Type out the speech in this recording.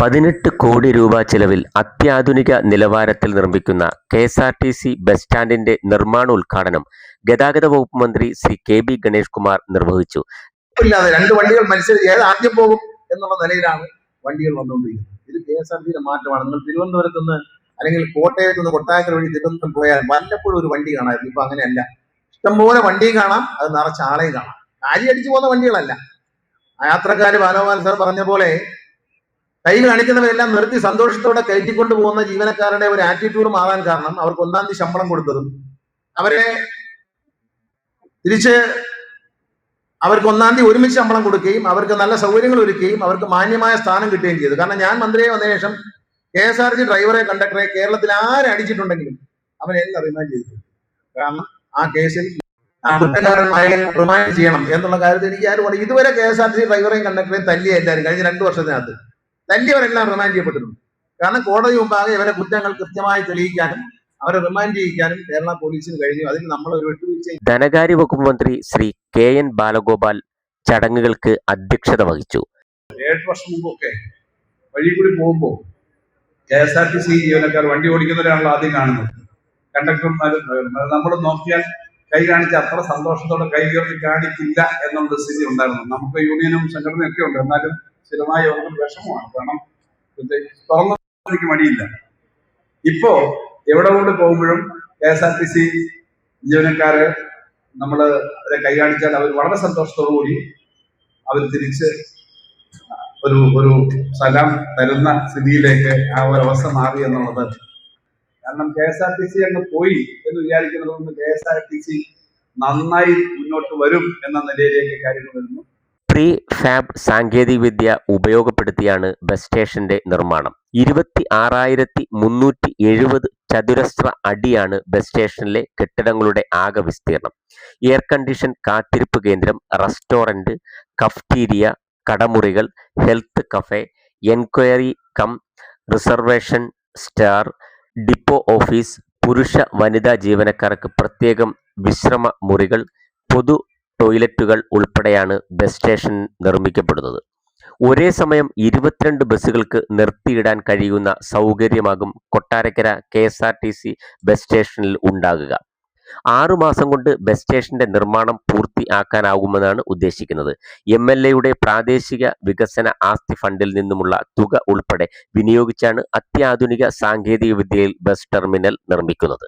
18 കോടി രൂപ ചെലവിൽ അത്യാധുനിക നിലവാരത്തിൽ നിർമ്മിക്കുന്ന കെഎസ്ആർടിസി ബസ് സ്റ്റാൻഡിന്റെ നിർമ്മാണോദ്ഘാടനം ഗതാഗത വകുപ്പ് മന്ത്രി ശ്രീ കെ.ബി. ഗണേഷ് കുമാർ നിർവഹിച്ചു. രണ്ട് വണ്ടികൾ മത്സരിച്ച് ഏത് ആദ്യം പോകും എന്നുള്ള നിലയിലാണ് വണ്ടികൾ വന്നുകൊണ്ടിരിക്കുന്നത്. ഇത് കെഎസ്ആർടിസിയുടെ മാറ്റമാണ്. നിങ്ങൾ തിരുവനന്തപുരത്ത് നിന്ന് അല്ലെങ്കിൽ കോട്ടയത്ത് നിന്ന് കൊട്ടാരക്കര വഴി തിരുവനന്തപുരം പോയാൽ വല്ലപ്പോഴും ഒരു വണ്ടി കാണാമായിരുന്നു. ഇപ്പൊ അങ്ങനെയല്ല. ഇഷ്ടംപോലെ വണ്ടിയും കാണാം, അത് നിറച്ച ആളെയും കാണാം. കാരി അടിച്ചു പോകുന്ന വണ്ടികളല്ല. യാത്രക്കാര് ബാലഗോപാൽ സാർ പറഞ്ഞ പോലെ കൈ കാണിക്കുന്നവരെല്ലാം നിർത്തി സന്തോഷത്തോടെ കയറ്റിക്കൊണ്ട് പോകുന്ന ജീവനക്കാരുടെ ഒരു ആറ്റിറ്റ്യൂഡ് മാറാൻ കാരണം അവർക്ക് 1-ാം തീയതി ശമ്പളം കൊടുത്തതും അവരെ തിരിച്ച് അവർക്ക് 1-ാം തീയതി ഒരുമിച്ച് ശമ്പളം കൊടുക്കുകയും അവർക്ക് നല്ല സൗകര്യങ്ങൾ ഒരുക്കുകയും അവർക്ക് മാന്യമായ സ്ഥാനം കിട്ടുകയും ചെയ്തു. കാരണം ഞാൻ മന്ത്രിയെ വന്ന ശേഷം കെഎസ്ആർടി ഡ്രൈവറെ കണ്ടക്ടറെ കേരളത്തിൽ ആരടിച്ചിട്ടുണ്ടെങ്കിലും അവനെല്ലാം റിമാൻഡ് ചെയ്തിട്ടുണ്ട്. കാരണം ആ കേസിൽ റിമാൻഡ് ചെയ്യണം എന്നുള്ള കാര്യത്തിൽ എനിക്ക് ആരും പറയും. ഇതുവരെ കെഎസ്ആർടി ഡ്രൈവറെയും കണ്ടക്ടറെയും തല്ലിയ എല്ലാവരും കഴിഞ്ഞ 2 വർഷത്തിനകത്ത് തല്ലിയവരെല്ലാം റിമാൻഡ് ചെയ്യപ്പെട്ടിട്ടുണ്ട്. കാരണം കോടതി മുമ്പാകെ ഇവരെ കുറ്റങ്ങൾ കൃത്യമായി തെളിയിക്കാനും അവരെ റിമാൻഡ് ചെയ്യിക്കാനും കേരള പോലീസിന് കഴിഞ്ഞു. അതിന് നമ്മൾ ഒരു വിട്ടുവീഴ്ച. ധനകാര്യ വകുപ്പ് മന്ത്രി ശ്രീ കെ.എൻ. ബാലഗോപാൽ ചടങ്ങുകൾക്ക് അധ്യക്ഷത വഹിച്ചു. 7 വർഷം മുമ്പൊക്കെ വഴി കൂടി പോകുമ്പോൾ കെഎസ്ആർടിസി ജീവനക്കാർ വണ്ടി ഓടിക്കുന്നവരാണല്ലോ ആദ്യം കാണുന്നത്. കണ്ടക്ടർമാരും നമ്മൾ നോക്കിയാൽ കൈ കാണിച്ച് അത്ര സന്തോഷത്തോടെ കൈ ഉയർത്തി കാണിക്കില്ല എന്നുള്ള സ്ഥിതി ഉണ്ടായിരുന്നു. നമുക്ക് യൂണിയനും സംഘടനയൊക്കെ ഉണ്ട്, എന്നാലും സ്ഥിരമായി അവർക്ക് വിഷമമാണ്. കാരണം തുറന്നു മടിയില്ല. ഇപ്പോ എവിടെ കൊണ്ട് പോകുമ്പോഴും കെഎസ്ആർടിസി ജീവനക്കാര് നമ്മൾ അവരെ കൈ കാണിച്ചാൽ അവർ വളരെ സന്തോഷത്തോടു കൂടി അവർ തിരിച്ച് ഒരു സലാം തരുന്ന സ്ഥിതിയിലേക്ക് ആ ഒരു അവസ്ഥ മാറി എന്നുള്ളത്. കാരണം കെഎസ്ആർടിസി അങ്ങ് പോയി എന്ന് വിചാരിക്കുന്നതുകൊണ്ട് കെഎസ്ആർടിസി നന്നായി മുന്നോട്ട് വരും എന്ന നിലയിലേക്ക് കാര്യങ്ങൾ വരുന്നു. പ്രീ ഫാബ് സാങ്കേതികവിദ്യ ഉപയോഗപ്പെടുത്തിയാണ് ബസ് സ്റ്റേഷന്റെ നിർമ്മാണം. 26,370 ചതുരശ്ര അടിയാണ് ബസ് സ്റ്റേഷനിലെ കെട്ടിടങ്ങളുടെ ആകെ വിസ്തീർണം. എയർ കണ്ടീഷൻ കാത്തിരിപ്പ് കേന്ദ്രം, റെസ്റ്റോറന്റ്, കഫ്റ്റീരിയ, കടമുറികൾ, health cafe, enquiry cum reservation star, depot office, പുരുഷ വനിതാ ജീവനക്കാർക്ക് പ്രത്യേകം വിശ്രമ മുറികൾ, പൊതു ടോയ്ലറ്റുകൾ ഉൾപ്പെടെയാണ് ബസ് സ്റ്റേഷൻ നിർമ്മിക്കപ്പെടുന്നത്. ഒരേ സമയം 22 ബസ്സുകൾക്ക് നിർത്തിയിടാൻ കഴിയുന്ന സൗകര്യമാകും കൊട്ടാരക്കര കെഎസ്ആർടിസി ബസ് സ്റ്റേഷനിൽ ഉണ്ടാകുക. 6 മാസം കൊണ്ട് ബസ് സ്റ്റേഷന്റെ നിർമ്മാണം പൂർത്തിയാക്കാനാകുമെന്നാണ് ഉദ്ദേശിക്കുന്നത്. MLAയുടെ പ്രാദേശിക വികസന ആസ്തി ഫണ്ടിൽ നിന്നുമുള്ള തുക ഉൾപ്പെടെ വിനിയോഗിച്ചാണ് അത്യാധുനിക സാങ്കേതിക വിദ്യയിൽ ബസ് ടെർമിനൽ നിർമ്മിക്കുന്നത്.